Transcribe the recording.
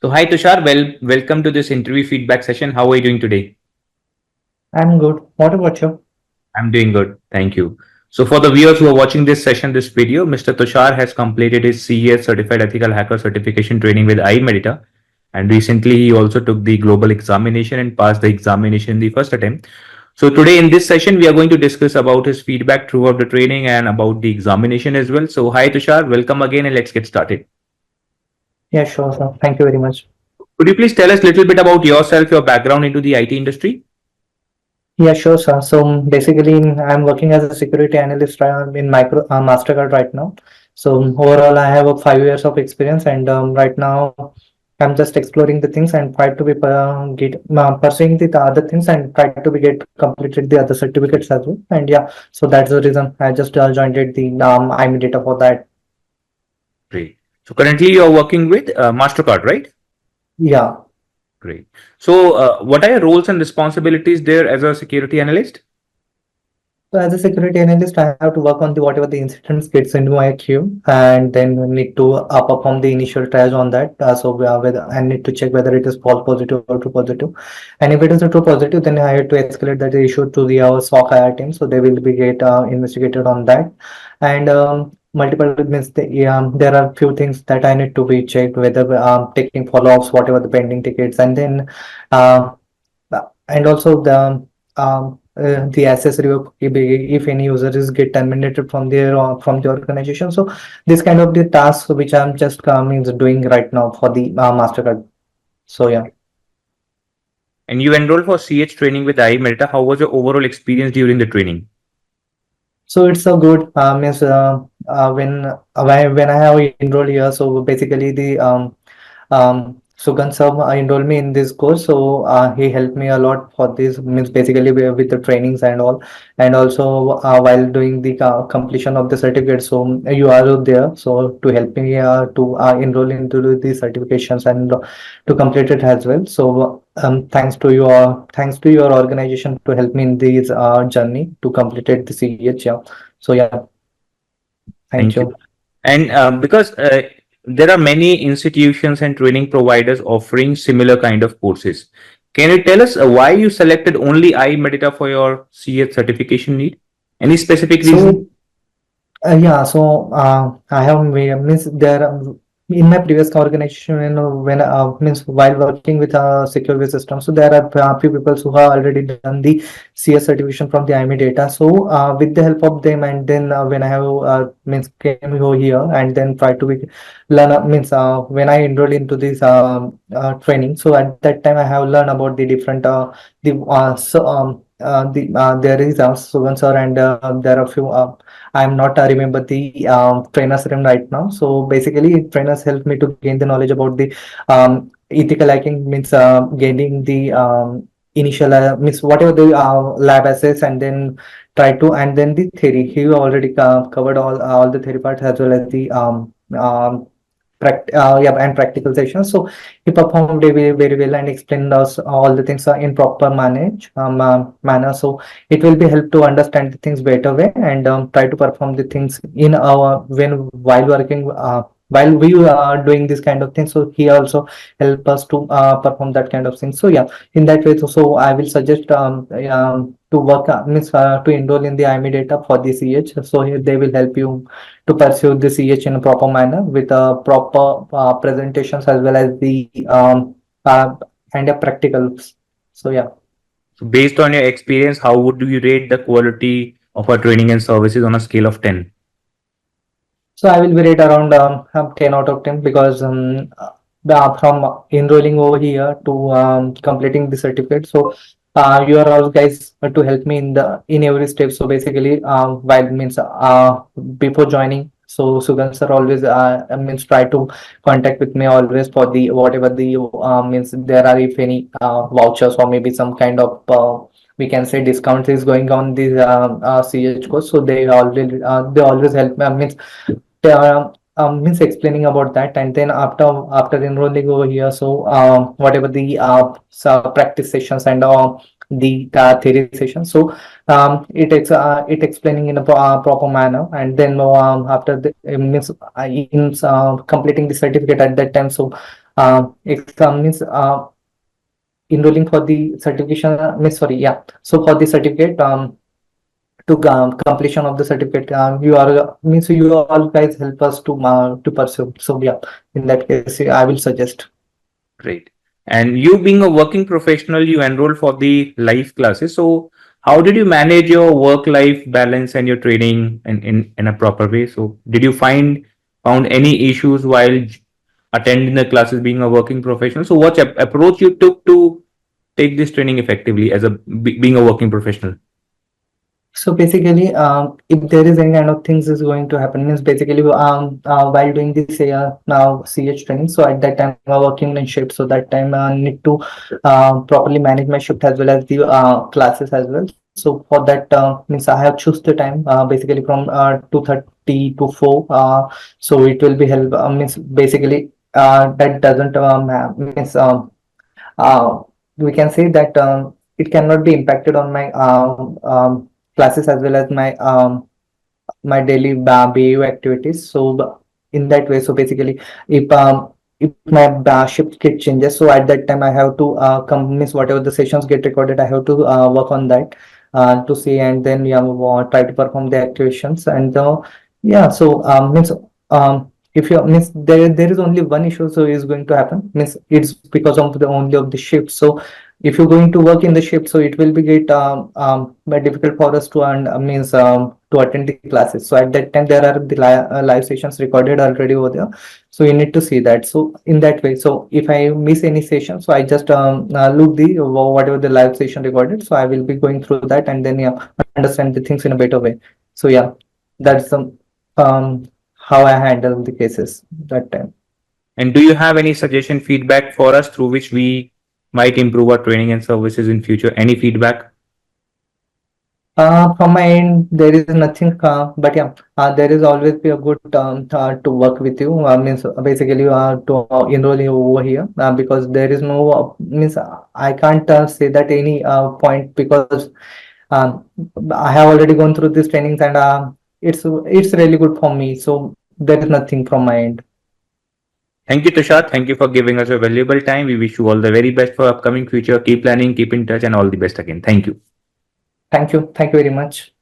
So hi Tushar, welcome to this interview feedback session. How are you doing today? I'm good. What about you? I'm doing good, thank you. So for the viewers who are watching this video, Mr. Tushar has completed his CEH Certified Ethical Hacker Certification training with I-MEDITA, and recently he also took the global examination and passed the examination in the first attempt. So today in this session, we are going to discuss about his feedback throughout the training and about the examination as well. So hi Tushar, welcome again and let's get started. Yeah, sure, sir. Thank you very much. Could you please tell us a little bit about yourself, your background into the IT industry? Yeah, sure, sir. So basically, I'm working as a security analyst in micro Mastercard right now. So overall, I have 5 years of experience, and right now, I'm just exploring the things and try to be pursuing the other things and try to be get completed the other certificates as well. And yeah, so that's the reason I just joined the I-MEDITA for that. Great. So currently you are working with MasterCard, right? Yeah. Great. So what are your roles and responsibilities there as a security analyst? So as a security analyst, I have to work on the whatever the incidents gets into my queue, and then we need to perform the initial triage on that. Whether I need to check whether it is false positive or true positive, and if it is a true positive, then I have to escalate that issue to the our SOC IR team, so they will be get investigated on that. And multiple means there are few things that I need to be checked, whether taking follow-ups, whatever the pending tickets, and then uh, and also the access review if any user is get terminated from their from the organization. So this kind of the tasks which I'm just means doing right now for the Mastercard. So yeah. And you enrolled for CH training with I-MEDITA. How was your overall experience during the training? So it's so good. Means when I have enrolled here, so basically the Sugant sir enrolled me in this course, so he helped me a lot for this. Means basically with the trainings and all, and also while doing the completion of the certificate. So you are there, so to help me to enroll into the certifications and to complete it as well. So thanks to your organization to help me in this journey to complete it the CEH. Yeah. So yeah, thank Thank you. you. And because there are many institutions and training providers offering similar kind of courses, can you tell us why you selected only I-MEDITA for your CH certification need? Any specific reason? So yeah, so I have means there in my previous organization, when means while working with a security system, so there are a few people who have already done the CS certification from the IME data. So with the help of them, and then when I have means came over here and then try to learn means when I enrolled into this training, so at that time I have learned about the different there is Sugan sir and there are few. I'm not remember the trainers name right now. So basically, trainers help me to gain the knowledge about the ethical hacking means gaining the initial means whatever the lab assets and then try to and then the theory. He already covered all the theory parts as well as the yeah, and practical sessions. So he performed very, very well and explained us all the things in proper manner. So it will be help to understand the things better way and try to perform the things in our when while working while we are doing this kind of thing. So he also help us to perform that kind of thing. So yeah, in that way, so I will suggest to work means to enroll in the IME data for the CH. So here they will help you to pursue the CH in a proper manner with proper presentations as well as the and a practicals. So yeah. So based on your experience, how would you rate the quality of our training and services on a scale of 10? So I will be rate around 10 out of 10 because from enrolling over here to completing the certificate. So you are all guys to help me in every step. So basically, while means before joining, so Sugan sir always means try to contact with me always for the whatever the means there are if any vouchers or maybe some kind of we can say discounts is going on this CH course. So they always help me. Means means explaining about that and then after enrolling over here so whatever the practice sessions and the theory session so it explaining in a proper manner and then after the means in completing the certificate at that time so means enrolling for the certification. Means sorry, yeah. So for the certificate, to completion of the certificate, you are means you all guys help us to pursue. So yeah, in that case, yeah, I will suggest. Great. And you being a working professional, you enroll for the live classes. So how did you manage your work-life balance and your training in a proper way? So did you found any issues while attending the classes being a working professional? So what approach you took to take this training effectively as a being a working professional? So basically, if there is any kind of things is going to happen, means basically, while doing this now CH training, so at that time I'm working in shift, so that time I need to properly manage my shift as well as the classes as well. So for that means I have choose the time basically from 2:30 to 4. So it will be help means basically that doesn't means we can say that it cannot be impacted on my classes as well as my daily BAU activities. So in that way, so basically, if my shift get changes, so at that time I have to come miss whatever the sessions get recorded. I have to work on that to see, and then yeah, try to perform the activations. And yeah, so means if you means there is only one issue, so is going to happen. Means it's because of the only of the shift. So if you're going to work in the shift, so it will be get very difficult for us to means to attend the classes. So at that time there are the live sessions recorded already over there, so you need to see that. So in that way, so if I miss any session, so I just look the whatever the live session recorded, so I will be going through that and then yeah, understand the things in a better way. So yeah, that's um how I handle the cases that time. And do you have any suggestion feedback for us through which we might improve our training and services in future? Any feedback? From my end, there is nothing, but yeah, there is always be a good to work with you. Means basically to enroll you over here because there is no means I can't say that any point because um, I have already gone through these trainings and it's really good for me. So there is nothing from my end. Thank you, Tushar. Thank you for giving us your valuable time. We wish you all the very best for upcoming future. Keep planning, keep in touch, and all the best again. Thank you. Thank you very much.